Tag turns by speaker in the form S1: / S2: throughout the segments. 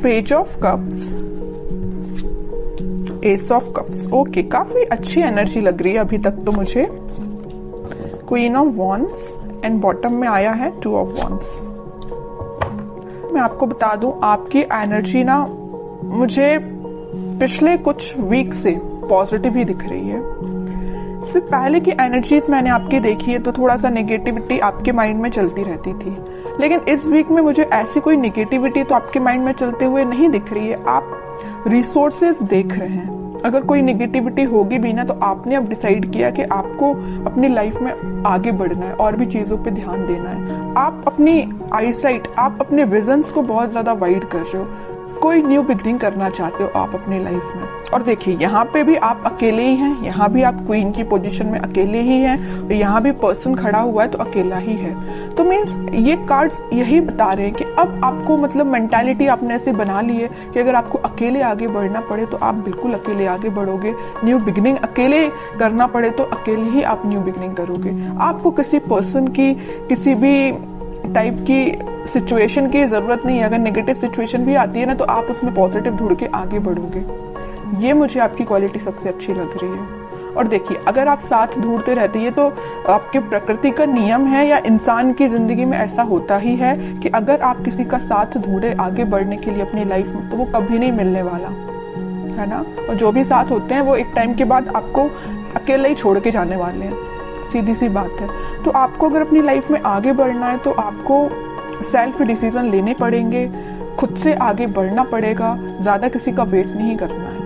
S1: Page of cups, S of cups. Okay, काफी अच्छी energy लग रही है अभी तक तो मुझे। Queen of wands and bottom में आया है टू ऑफ वॉन्ड्स। मैं आपको बता दूं, आपकी एनर्जी ना मुझे पिछले कुछ वीक से पॉजिटिव ही दिख रही है। इससे पहले की एनर्जीज मैंने आपकी देखी है तो थोड़ा सा नेगेटिविटी आपके माइंड में चलती रहती थी, लेकिन इस वीक में मुझे ऐसी कोई नेगेटिविटी तो आपके माइंड में चलते हुए नहीं दिख रही है। आप रिसोर्सेज देख रहे हैं। अगर कोई नेगेटिविटी होगी भी ना तो आपने अब डिसाइड किया कि आपको अपनी लाइफ में आगे बढ़ना है और भी चीजों पे ध्यान देना है। आप अपनी आईसाइट, आप अपने विजन्स को बहुत ज्यादा वाइड कर रहे हो। कोई न्यू बिगनिंग करना चाहते हो आप अपनी लाइफ में। और देखिए, यहाँ पे भी आप अकेले ही हैं, यहाँ भी आप क्वीन की पोजीशन में अकेले ही हैं, और यहाँ भी पर्सन खड़ा हुआ है तो अकेला ही है। तो मीन्स ये कार्ड्स यही बता रहे हैं कि अब आपको मतलब मेंटालिटी आपने ऐसे बना ली है कि अगर आपको अकेले आगे बढ़ना पड़े तो आप बिल्कुल अकेले आगे बढ़ोगे। न्यू बिगनिंग अकेले करना पड़े तो अकेले ही आप न्यू बिगनिंग करोगे। आपको किसी पर्सन की, किसी भी टाइप की सिचुएशन की जरूरत नहीं है। अगर नेगेटिव सिचुएशन भी आती है ना तो आप उसमें पॉजिटिव ढूंढ के आगे बढ़ोगे। ये मुझे आपकी क्वालिटी सबसे अच्छी लग रही है। और देखिए, अगर आप साथ ढूंढते रहते हैं तो आपके प्रकृति का नियम है या इंसान की जिंदगी में ऐसा होता ही है कि अगर आप किसी का साथ ढूंढे आगे बढ़ने के लिए अपनी लाइफ में तो वो कभी नहीं मिलने वाला है ना। और जो भी साथ होते हैं वो एक टाइम के बाद आपको अकेले ही छोड़ के जाने वाले हैं, सीधी सी बात है। तो आपको अगर अपनी लाइफ में आगे बढ़ना है तो आपको सेल्फ डिसीजन लेने पड़ेंगे, खुद से आगे बढ़ना पड़ेगा, ज्यादा किसी का वेट नहीं करना है।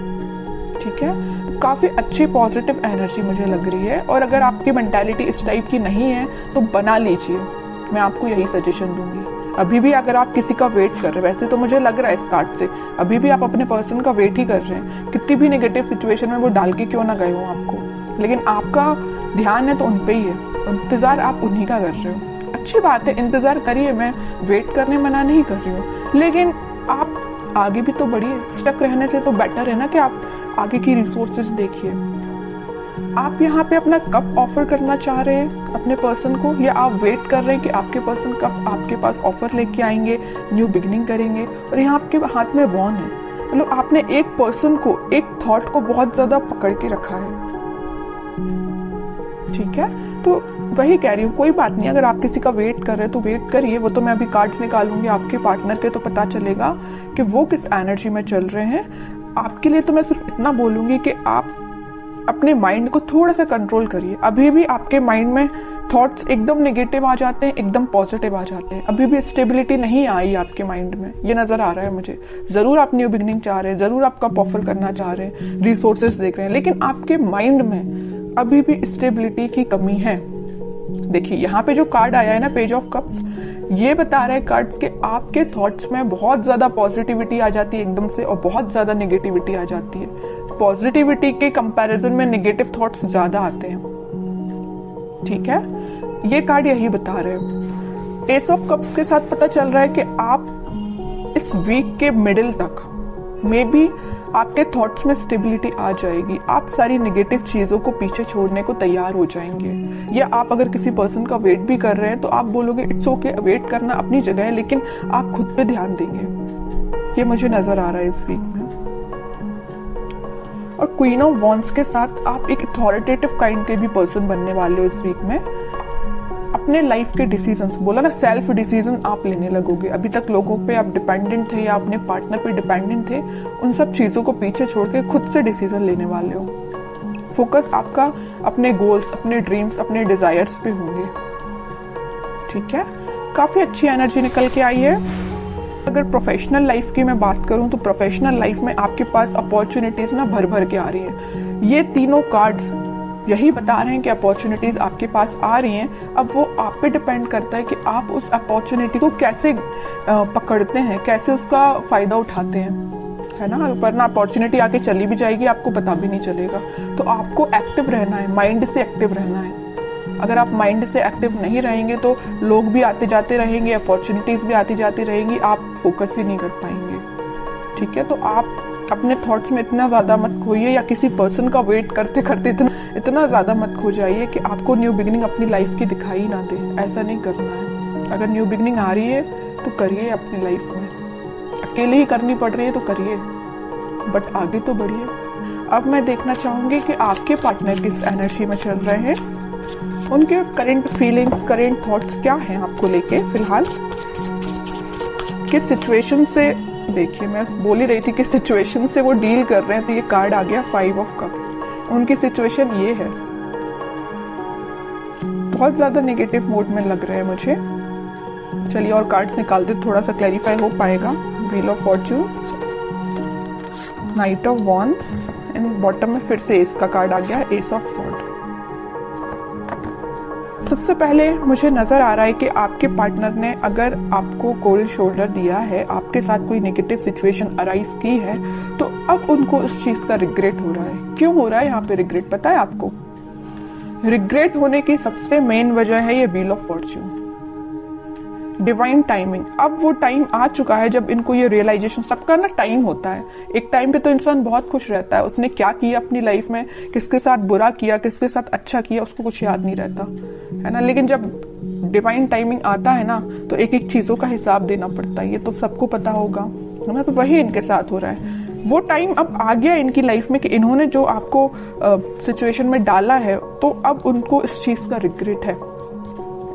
S1: ठीक है, काफी अच्छी पॉजिटिव एनर्जी मुझे लग रही है। और अगर आपकी मेंटालिटी इस टाइप की नहीं है तो बना लीजिए, मैं आपको यही सजेशन दूंगी। अभी भी अगर आप किसी का वेट कर रहे हैं, वैसे तो मुझे लग रहा है इस कार्ड से अभी भी आप अपने पर्सन का वेट ही कर रहे हैं, कितनी भी नेगेटिव सिचुएशन में वो डाल के क्यों ना गए हो आपको, लेकिन आपका ध्यान है तो उन पे ही है, इंतजार आप उन्हीं का कर रहे हो। अच्छी बात है, इंतजार करिए, मैं वेट करने मना नहीं कर रही हूँ, लेकिन आप आगे भी तो बढ़िए। स्टक रहने से तो बेटर है ना कि आप आगे की रिसोर्सेज देखिए। आप यहाँ पे अपना कब ऑफर करना चाह रहे हैं अपने पर्सन को, या आप वेट कर रहे हैं कि आपके पर्सन कब आपके पास ऑफर लेके आएंगे, न्यू बिगनिंग करेंगे। और यहाँ आपके हाथ में वॉन है, मतलब आपने एक पर्सन को, एक थॉट को बहुत ज्यादा पकड़ के रखा है। ठीक है, तो वही कह रही हूँ, कोई बात नहीं। अगर आप किसी का वेट कर रहे हैं तो वेट करिए। वो तो मैं अभी कार्ड्स निकालूंगी आपके पार्टनर के, तो पता चलेगा कि वो किस एनर्जी में चल रहे हैं। आपके लिए तो मैं सिर्फ इतना बोलूंगी कि आप अपने माइंड को थोड़ा सा कंट्रोल करिए। अभी भी आपके माइंड में थॉट्स एकदम नेगेटिव आ जाते हैं, एकदम पॉजिटिव आ जाते हैं। अभी भी स्टेबिलिटी नहीं आई आपके माइंड में, ये नजर आ रहा है मुझे। जरूर आप न्यू बिगनिंग चाह रहे हैं, जरूर आप कप ऑफर करना चाह रहे हैं, रिसोर्सेज देख रहे हैं, लेकिन आपके माइंड में अभी भी स्टेबिलिटी की कमी है। देखिए, यहाँ पे जो कार्ड आया है ना, पेज ऑफ कप्स, ये बता रहे हैं कार्ड्स के आपके थॉट्स में बहुत ज्यादा पॉजिटिविटी आ जाती है एकदम से, और बहुत ज्यादा नेगेटिविटी आ जाती है। पॉजिटिविटी के कंपैरिजन में नेगेटिव थॉट्स ज्यादा आते हैं। ठीक है, ये कार्ड यही बता रहे हैं। एस ऑफ कप्स के साथ पता चल रहा है कि आप इस वीक के मिडिल तक मे बी आपके थॉट्स में स्टेबिलिटी आ जाएगी। आप सारी नेगेटिव चीजों को पीछे छोड़ने को तैयार हो जाएंगे। या आप अगर किसी पर्सन का वेट भी कर रहे हैं तो आप बोलोगे इट्स ओके, वेट करना अपनी जगह है, लेकिन आप खुद पे ध्यान देंगे। ये मुझे नजर आ रहा है इस वीक में। और क्वीन ऑफ वॉन्ड्स के साथ आप एक अथॉरिटेटिव काइंड के भी पर्सन बनने वाले हो इस वीक में। अपने लाइफ के डिसीजंस, बोला ना, सेल्फ डिसीजन आप लेने लगोगे। अभी तक लोगों पे आप डिपेंडेंट थे या अपने पार्टनर पे डिपेंडेंट थे, उन सब चीजों को पीछे छोड़ के खुद से डिसीजन लेने वाले हो। फोकस आपका अपने गोल्स, अपने ड्रीम्स, अपने डिजायर्स पे होंगे। ठीक है, काफी अच्छी एनर्जी निकल के आई है। अगर प्रोफेशनल लाइफ की मैं बात करूं तो प्रोफेशनल लाइफ में आपके पास अपॉर्चुनिटीज ना भर भर के आ रही हैं। ये तीनों कार्ड्स यही बता रहे हैं कि अपॉर्चुनिटीज आपके पास आ रही हैं। अब वो आप पे डिपेंड करता है कि आप उस अपॉर्चुनिटी को कैसे पकड़ते हैं, कैसे उसका फायदा उठाते हैं, है ना। वरना अपॉर्चुनिटी आके चली भी जाएगी, आपको पता भी नहीं चलेगा। तो आपको एक्टिव रहना है, माइंड से एक्टिव रहना है। अगर आप माइंड से एक्टिव नहीं रहेंगे तो लोग भी आते जाते रहेंगे, अपॉर्चुनिटीज भी आती जाती रहेंगी, आप फोकस ही नहीं कर पाएंगे। ठीक है, तो आप अपने थॉट्स में इतना ज्यादा मत खोइए, या किसी पर्सन का वेट करते करते इतना ज्यादा मत खो जाइए कि आपको न्यू बिगनिंग अपनी लाइफ की दिखाई ना दे। ऐसा नहीं करना है। अगर न्यू बिगनिंग आ रही है तो करिए अपनी लाइफ में। अकेले ही करनी पड़ रही है तो करिए, बट आगे तो बढ़िए। अब मैं देखना चाहूंगी कि आपके पार्टनर किस एनर्जी में चल रहे हैं, उनके करंट फीलिंग्स, करंट थॉट्स क्या हैं आपको लेके फिलहाल, किस सिचुएशन से, देखिए मैं बोल ही रही थी किस सिचुएशन से वो डील कर रहे हैं, तो ये कार्ड आ गया 5 ऑफ कप्स। उनकी सिचुएशन ये है, बहुत ज्यादा नेगेटिव मोड में लग रहे हैं मुझे। चलिए और कार्ड्स निकाल दे, थोड़ा सा क्लैरिफाई हो पाएगा। Wheel of Fortune, night of wands and bottom में फिर से एस का कार्ड आ गया, एस ऑफ सॉर्ड। सबसे पहले मुझे नजर आ रहा है कि आपके पार्टनर ने अगर आपको कोल्ड शोल्डर दिया है, आपके साथ कोई नेगेटिव सिचुएशन अराइज की है, तो अब उनको उस चीज का रिग्रेट हो रहा है। क्यों हो रहा है यहाँ पे रिग्रेट, पता है आपको? रिग्रेट होने की सबसे मेन वजह है ये wheel of Fortune, divine timing. अब वो टाइम आ चुका है जब इनको ये रियलाइजेशन, सबका ना टाइम होता है, एक टाइम पे तो इंसान बहुत खुश रहता है, उसने क्या किया अपनी लाइफ में, किसके साथ बुरा किया, किसके साथ अच्छा किया, उसको कुछ याद नहीं रहता है ना। लेकिन जब डिवाइन टाइमिंग आता है ना, तो एक एक चीजों का हिसाब देना पड़ता है, ये तो सबको पता होगा है ना। तो वही इनके साथ हो रहा है। वो टाइम अब आ गया इनकी लाइफ में कि इन्होंने जो आपको सिचुएशन में डाला है, तो अब उनको इस चीज का रिग्रेट है।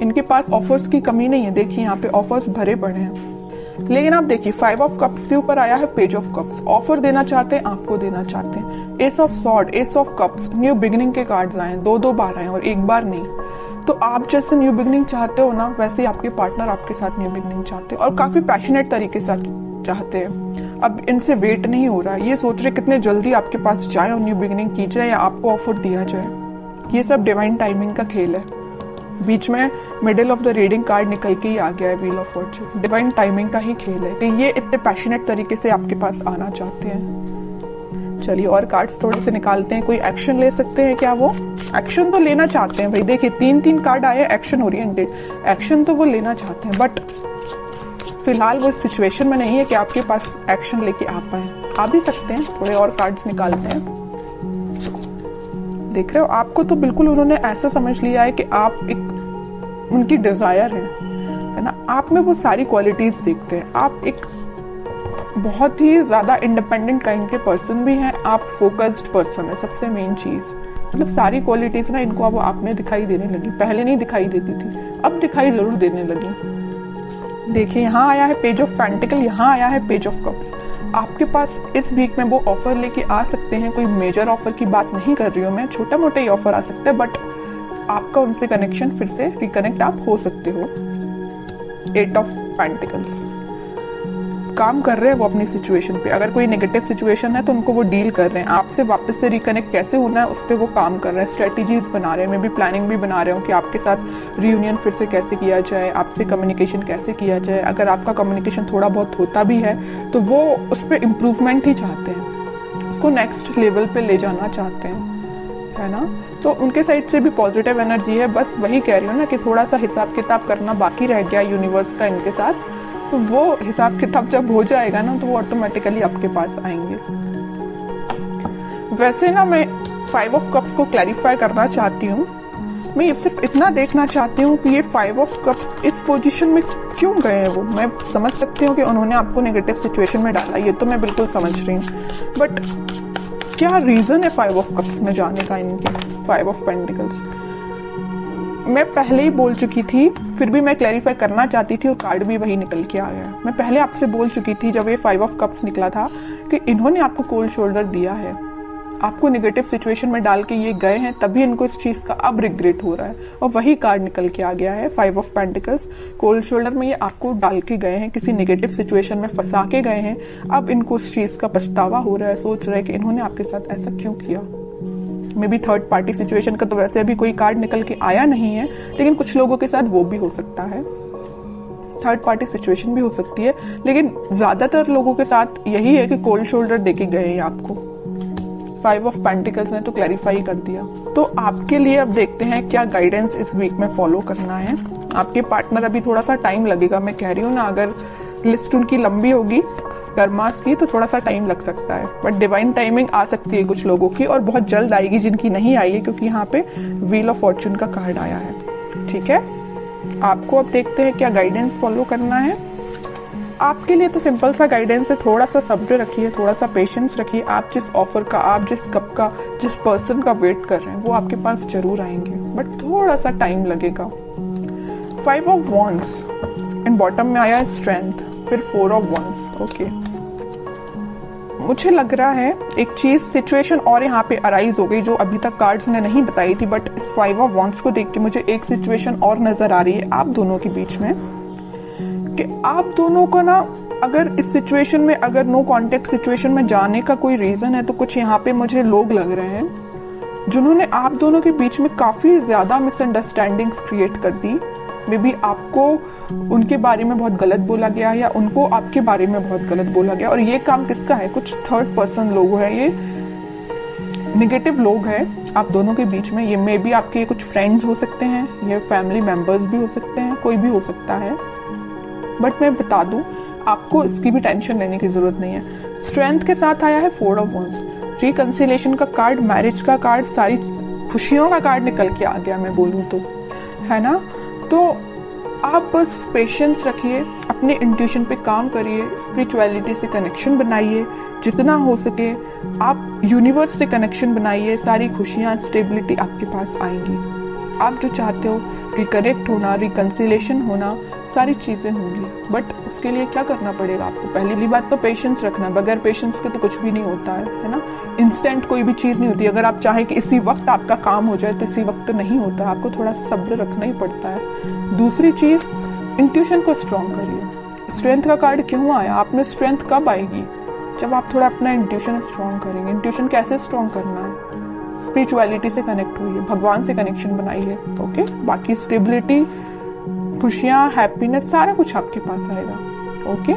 S1: इनके पास ऑफर्स की कमी नहीं है, देखिए यहाँ पे ऑफर्स भरे पड़े हैं। लेकिन आप देखिए 5 ऑफ कप्स के ऊपर आया है पेज ऑफ कप्स, ऑफर देना चाहते हैं, आपको देना चाहते हैं। S of sword, S of cups, new beginning के कार्ड्स आए, 2-2 बार आए और एक बार नहीं। तो आप जैसे न्यू बिगिनिंग चाहते हो ना, वैसे आपके पार्टनर आपके साथ न्यू बिगिनिंग चाहते हैं और काफी पैशनेट तरीके से चाहते हैं। अब इनसे वेट नहीं हो रहा, ये सोच रहे कितने जल्दी आपके पास जाए और न्यू बिगिनिंग की जाए या आपको ऑफर दिया जाए। ये सब डिवाइन टाइमिंग का खेल है। बीच में middle of the reading card निकल के ही आ गया है wheel of Fortune, divine timing का ही खेल है कि ये इतने पैशनेट तरीके से आपके पास आना चाहते हैं। चलिए और कार्ड्स थोड़े से निकालते हैं, कोई एक्शन ले सकते हैं क्या? वो एक्शन तो लेना चाहते हैं भाई, देखिए 3-3 कार्ड आए, एक्शन ओरिएंटेड, एक्शन तो वो लेना चाहते हैं, बट फिलहाल वो सिचुएशन में नहीं है कि आपके पास एक्शन लेके आ पाए। आ भी सकते हैं, थोड़े और कार्ड्स निकालते हैं। देख रहे हो, आपको तो बिल्कुल उन्होंने ऐसा समझ लिया है कि आप एक उनकी डिजायर है ना, आप में वो सारी क्वालिटीज देखते हैं। आप एक बहुत ही ज्यादा इंडिपेंडेंट काइंड के पर्सन भी हैं, आप फोकस्ड पर्सन है, सबसे मेन चीज। मतलब सारी क्वालिटीज ना इनको अब आप में दिखाई देने लगी, पहले नहीं दिखाई देती थी, अब दिखाई जरूर देने लगी। देखिए यहाँ आया है पेज ऑफ पेंटिकल, यहाँ आया है पेज ऑफ कप्स। आपके पास इस वीक में वो ऑफर लेके आ सकते हैं, कोई मेजर ऑफर की बात नहीं कर रही हूँ मैं, छोटा मोटा ही ऑफर आ सकता है, बट आपका उनसे कनेक्शन फिर से रिकनेक्ट आप हो सकते हो। 8 ऑफ पेंटिकल्स, काम कर रहे हैं वो अपनी सिचुएशन पे। अगर कोई नेगेटिव सिचुएशन है तो उनको वो डील कर रहे हैं, आपसे वापस से रिकनेक्ट कैसे होना है उस पर वो काम कर रहे हैं, स्ट्रेटेजीज बना रहे हैं, मैं भी प्लानिंग भी बना रहे हूँ कि आपके साथ रियूनियन फिर से कैसे किया जाए, आपसे कम्युनिकेशन कैसे किया जाए। अगर आपका कम्युनिकेशन थोड़ा बहुत होता भी है तो वो उस पर इम्प्रूवमेंट ही चाहते हैं, उसको नेक्स्ट लेवल पे ले जाना चाहते हैं, है ना। तो उनके साइड से भी पॉजिटिव एनर्जी है, बस वही कह रही हूँ ना कि थोड़ा सा हिसाब किताब करना बाकी रह गया यूनिवर्स का इनके साथ, तो वो हिसाब किताब जब हो जाएगा ना तो वो ऑटोमेटिकली आपके पास आएंगे। वैसे ना मैं 5 ऑफ कप्स को क्लैरिफाई करना चाहती हूँ, मैं ये सिर्फ इतना देखना चाहती हूँ कि ये 5 ऑफ कप्स इस पोजीशन में क्यों गए हैं। वो मैं समझ सकती हूँ कि उन्होंने आपको नेगेटिव सिचुएशन में डाला, ये तो मैं बिल्कुल समझ रही हूँ, बट क्या रीजन है 5 ऑफ कप्स में जाने का इनके? 5 ऑफ पेंटिकल्स मैं पहले ही बोल चुकी थी, फिर भी मैं क्लैरिफाई करना चाहती थी और कार्ड भी वही निकल के आ गया। मैं पहले आपसे बोल चुकी थी जब ये 5 ऑफ कप्स निकला था कि इन्होंने आपको कोल्ड शोल्डर दिया है, आपको नेगेटिव सिचुएशन में डाल के ये गए हैं, तभी इनको इस चीज का अब रिग्रेट हो रहा है। और वही कार्ड निकल के आ गया है 5 ऑफ पेंटिकल्स। कोल्ड शोल्डर में ये आपको डाल के गए हैं, किसी नेगेटिव सिचुएशन में फंसा के गए हैं, अब इनको उस चीज का पछतावा हो रहा है, सोच रहे हैं कि इन्होंने आपके साथ ऐसा क्यों किया। May be third party situation का तो वैसे अभी कोई कार्ड निकल के आया नहीं है, लेकिन कुछ लोगों के साथ वो भी हो सकता है, थर्ड पार्टी सिचुएशन भी हो सकती है, लेकिन ज्यादातर लोगों के साथ यही है कि कोल्ड शोल्डर देके गए हैं आपको। 5 ऑफ पेंटिकल्स ने तो क्लैरिफाई कर दिया। तो आपके लिए अब देखते हैं क्या गाइडेंस इस वीक में फॉलो करना है। आपके पार्टनर अभी थोड़ा सा टाइम लगेगा, मैं कह रही हूँ ना, अगर लिस्ट उनकी लंबी होगी कर्मास की तो थोड़ा सा टाइम लग सकता है, बट डिवाइन टाइमिंग आ सकती है कुछ लोगों की और बहुत जल्द आएगी जिनकी नहीं आई है, क्योंकि यहाँ पे व्हील ऑफ फॉर्च्यून का कार्ड आया है। ठीक है, आपको अब देखते हैं क्या गाइडेंस फॉलो करना है। आपके लिए तो सिंपल सा गाइडेंस है, थोड़ा सा सब्र रखिए, थोड़ा सा पेशेंस रखिए। आप जिस ऑफर का, आप जिस कप का, जिस पर्सन का वेट कर रहे हैं वो आपके पास जरूर आएंगे, बट थोड़ा सा टाइम लगेगा। 5 ऑफ वॉन्ड्स एंड बॉटम में आया है स्ट्रेंथ, फिर 4 ऑफ वॉन्ड्स। ओके, मुझे लग रहा है एक चीज, सिचुएशन और यहाँ पे अराइज हो गई जो अभी तक कार्ड्स ने नहीं बताई थी, बट इस 5 ऑफ वॉन्ड्स को देख के मुझे एक सिचुएशन और नजर आ रही है आप दोनों के बीच में, कि आप दोनों को ना, अगर इस सिचुएशन में, अगर नो कॉन्टेक्ट सिचुएशन में जाने का कोई रीजन है, तो कुछ यहाँ पे मुझे लोग लग रहे हैं जिन्होंने आप दोनों के बीच में काफी ज्यादा मिसअंडरस्टैंडिंग्स क्रिएट कर दी। मे बी आपको उनके बारे में बहुत गलत बोला गया या उनको आपके बारे में बहुत गलत बोला गया। और ये काम किसका है? कुछ थर्ड पर्सन लोग हैं, ये नेगेटिव लोग हैं आप दोनों के बीच में। ये मे बी आपके कुछ फ्रेंड्स हो सकते हैं, ये फैमिली मेंबर्स भी हो सकते हैं, कोई भी हो सकता है। बट मैं बता दूं, आपको इसकी भी टेंशन लेने की जरूरत नहीं है। स्ट्रेंथ के साथ आया है 4 ऑफ वॉन्ड्स, रिकंसिलेशन का कार्ड, मैरिज का कार्ड, सारी खुशियों का कार्ड निकल के आ गया, मैं बोलूं तो, है ना। तो आप बस पेशेंस रखिए, अपने इंट्यूशन पे काम करिए, स्पिरिचुअलिटी से कनेक्शन बनाइए जितना हो सके, आप यूनिवर्स से कनेक्शन बनाइए, सारी खुशियां, स्टेबिलिटी आपके पास आएंगी। आप जो चाहते हो, रिकनेक्ट होना, रिकंसिलेशन होना, सारी चीजें होंगी। बट उसके लिए क्या करना पड़ेगा आपको? पहली बात तो पेशेंस रखना, बगैर पेशेंस के तो कुछ भी नहीं होता है ना। इंस्टेंट कोई भी चीज नहीं होती। अगर आप चाहें कि इसी वक्त आपका काम हो जाए तो इसी वक्त तो नहीं होता, आपको थोड़ा सा सब्र रखना ही पड़ता है। दूसरी चीज, इंट्यूशन को स्ट्रॉन्ग करिए। स्ट्रेंथ का कार्ड क्यों आया? आप में स्ट्रेंथ कब आएगी? जब आप थोड़ा अपना इंट्यूशन स्ट्रॉन्ग करेंगे। इंट्यूशन कैसे स्ट्रॉन्ग करना है? स्पिरिचुअलिटी से कनेक्ट होइए, भगवान से कनेक्शन बनाइए। ओके, बाकी स्टेबिलिटी, खुशियां, हैप्पीनेस, सारा कुछ आपके पास आएगा। ओके।